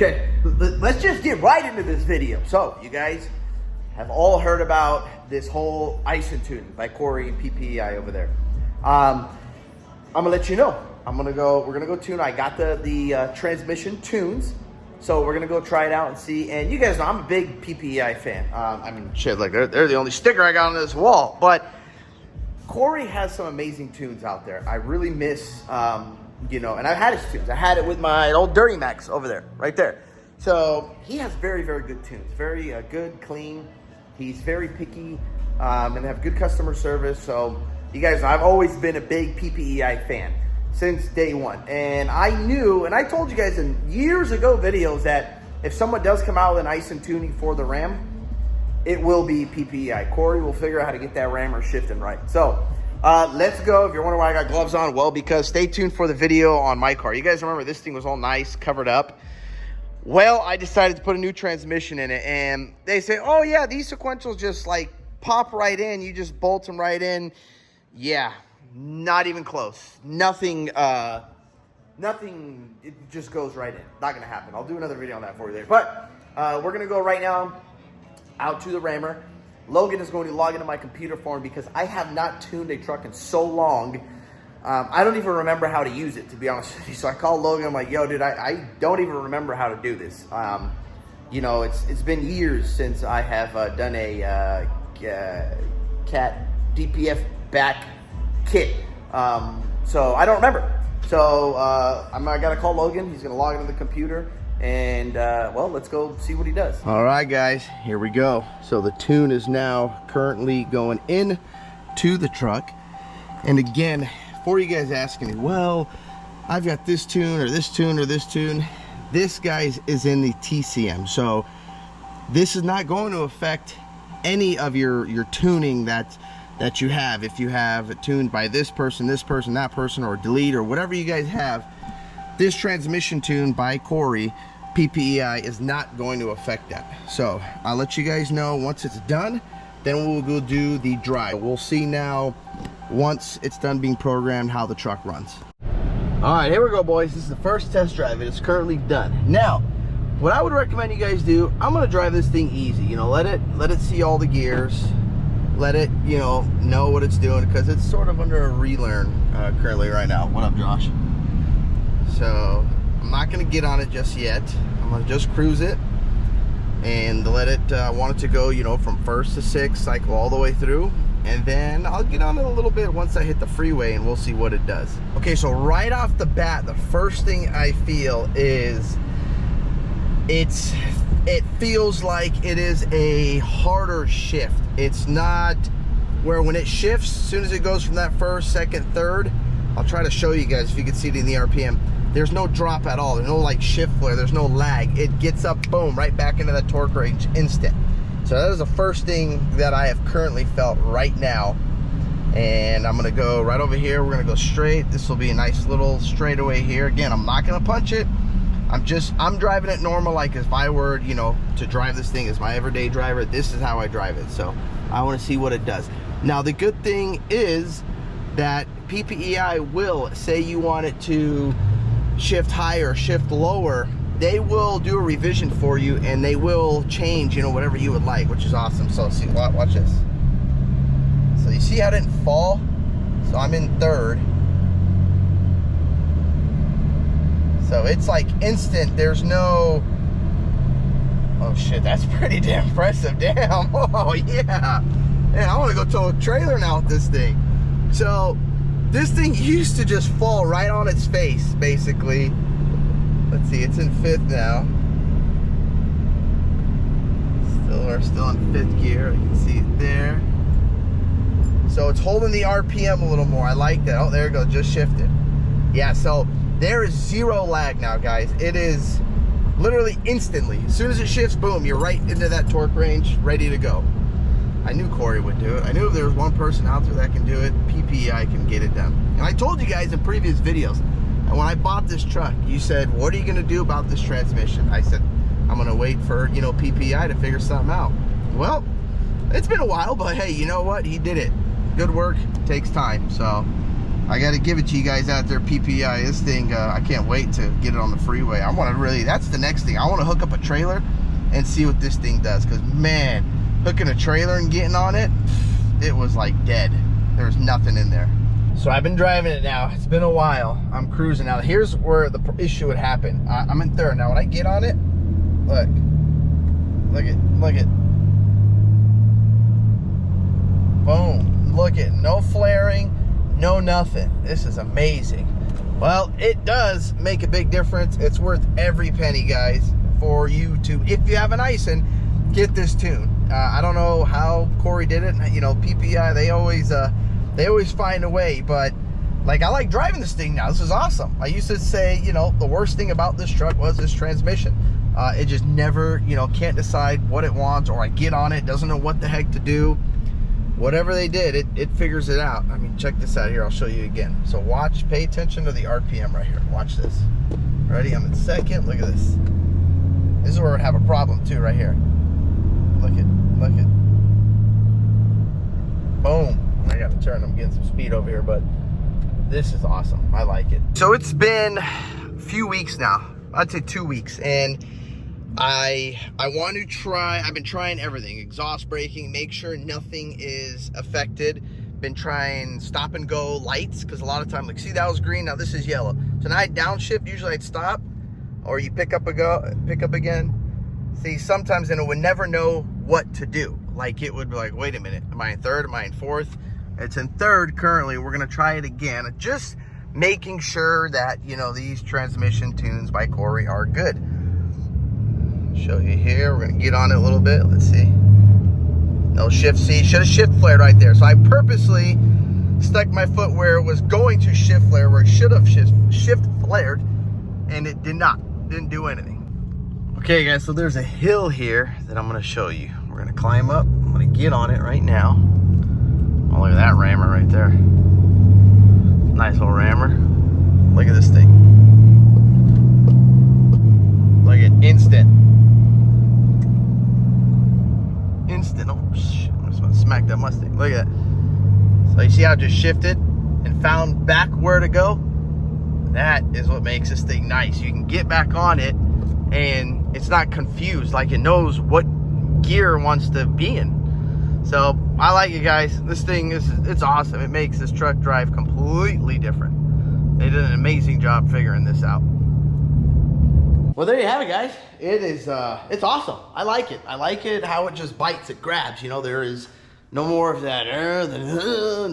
Okay, let's just get right into this video. So, you guys have all heard about this whole Aisin tuning by Corey and PPEI over there. I'm gonna let you know. We're gonna go tune. I got the transmission tunes, so we're gonna go try it out and see. And you guys know I'm a big PPEI fan. I mean, shit, like they're the only sticker I got on this wall. But Corey has some amazing tunes out there. I really miss, and I've had his tunes. I had it with my old Dirty Max over there, right there. So he has very, very good tunes. Very good, clean. He's very picky, and they have good customer service. So you guys know I've always been a big PPEI fan since day one. And I knew, and I told you guys in years ago videos that if someone does come out with an Aisin tuning for the Ram, it will be PPEI. Corey will figure out how to get that rammer shifting right. So let's go. If you're wondering why I got gloves on, well, because stay tuned for the video on my car. You guys remember this thing was all nice, covered up. Well, I decided to put a new transmission in it, and they say, oh yeah, these sequentials just like pop right in. You just bolt them right in. Yeah, not even close. Nothing, it just goes right in. Not gonna happen. I'll do another video on that for you there. But we're gonna go right now out to the rammer. Logan is going to log into my computer for me because I have not tuned a truck in so long. I don't even remember how to use it, to be honest with you. So I called Logan. I'm like, yo, dude, I don't even remember how to do this. It's been years since I have done a CAT DPF back kit. So I don't remember. So I got to call Logan. He's going to log into the computer. And, well, let's go see what he does. All right, guys, here we go. So the tune is now currently going in to the truck. And again, for you guys asking me, well, I've got this tune or this tune or this tune. This, guys, is in the TCM. So this is not going to affect any of your tuning that you have. If you have it tuned by this person, that person, or delete, or whatever you guys have, this transmission tune by Corey, PPEI, is not going to affect that. So I'll let you guys know once it's done, then we'll go do the drive. We'll see now, once it's done being programmed, how the truck runs. All right, here we go, boys. This is the first test drive. It is currently done. Now, what I would recommend you guys do, I'm gonna drive this thing easy. Let it see all the gears. Let it, know what it's doing, because it's sort of under a relearn currently right now. What up, Josh? So I'm not going to get on it just yet. I'm going to just cruise it and let it, want it to go, from first to sixth, cycle all the way through. And then I'll get on it a little bit once I hit the freeway and we'll see what it does. Okay, so right off the bat, the first thing I feel is it feels like it is a harder shift. It's not where when it shifts, as soon as it goes from that first, second, third, I'll try to show you guys if you can see it in the RPM. There's no drop at all. There's no like shift flare. There's no lag. It gets up, boom, right back into that torque range instant. So that is the first thing that I have currently felt right now. And I'm gonna go right over here. We're gonna go straight. This will be a nice little straightaway here. Again, I'm not gonna punch it. I'm driving it normal, like if I were, to drive this thing as my everyday driver. This is how I drive it. So I want to see what it does. Now the good thing is that PPEI will say you want it to shift higher, shift lower. They will do a revision for you and they will change, whatever you would like, which is awesome. So see, watch this. So you see how I didn't fall? So I'm in third. So it's like instant. There's no, oh shit, that's pretty damn impressive. Damn. Oh yeah. Man, I want to go tow a trailer now with this thing. So this thing used to just fall right on its face, basically. Let's see, it's in fifth now. We're still in fifth gear. You can see it there. So it's holding the RPM a little more. I like that. Oh, there it goes, just shifted. Yeah, so there is zero lag now, guys. It is literally instantly. As soon as it shifts, boom, you're right into that torque range, ready to go. I knew Corey would do it. I knew if there was one person out there that can do it, PPEI can get it done. And I told you guys in previous videos, and when I bought this truck, you said, what are you gonna do about this transmission? I said, I'm gonna wait for, PPEI to figure something out. Well, it's been a while, but hey, you know what? He did it. Good work takes time. So I got to give it to you guys out there, PPEI. This thing, I can't wait to get it on the freeway. I want to really, that's the next thing. I want to hook up a trailer and see what this thing does. Because, man, hooking a trailer and getting on it, it was like dead. There was nothing in there. So I've been driving it now. It's been a while. I'm cruising now. Here's where the issue would happen. I'm in third. Now, when I get on it, look. Look at. Boom. Look at, no flaring, no nothing. This is amazing. Well, it does make a big difference. It's worth every penny, guys, for you to, if you have an Aisin, get this tune. I don't know how Corey did it. You know, PPEI, they always find a way, but like, I like driving this thing now. This is awesome. I used to say, you know, the worst thing about this truck was this transmission. It just never, you know, can't decide what it wants, or I get on it, doesn't know what the heck to do. Whatever they did, it figures it out. I mean, check this out here. I'll show you again. So watch, pay attention to the RPM right here. Watch this. Ready? I'm in second. Look at this. This is where I'd have a problem too, right here. Look at. Boom. I got to turn. I'm getting some speed over here, but this is awesome. I like it. So it's been a few weeks now. I'd say 2 weeks, and I want to try, I've been trying everything, exhaust braking, make sure nothing is affected. Been trying stop and go lights, because a lot of time, like, see, that was green, now this is yellow. So now I downshift, usually I'd stop, or you pick up again. See, sometimes then it would never know what to do. Like, it would be like, wait a minute, am I in third, am I in fourth? It's in third currently. We're gonna try it again, just making sure that, you know, these transmission tunes by Corey are good. Show you here. We're gonna get on it a little bit. Let's see. No shift. See, should have shift flared right there. So I purposely stuck my foot where it was going to shift flare, where it should have shift flared, and it did not. Didn't do anything. Okay, guys. So there's a hill here that I'm gonna show you. We're gonna climb up. I'm gonna get on it right now. Oh, look at that rammer right there. Nice little rammer. Look at this thing. Look at instant. Oh shit, I'm just gonna smack that Mustang. Look at that. So you see how it just shifted and found back where to go? That is what makes this thing nice. You can get back on it and it's not confused. Like, it knows what gear it wants to be in. So I like it, guys. This thing it's awesome. It makes this truck drive completely different. They did an amazing job figuring this out. Well, there you have it, guys. It is, it's awesome. I like it. I like it how it just bites, it grabs. You know, there is no more of that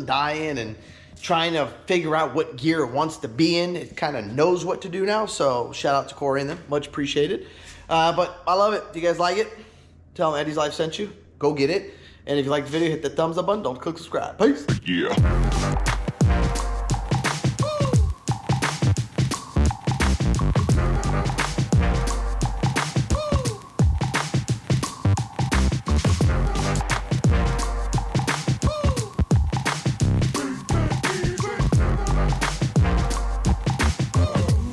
dying and trying to figure out what gear it wants to be in. It kind of knows what to do now. So shout out to Corey and them. Much appreciated. But I love it. Do you guys like it? Tell them Eddie's Life sent you. Go get it. And if you like the video, hit the thumbs up button. Don't click subscribe. Peace. Yeah.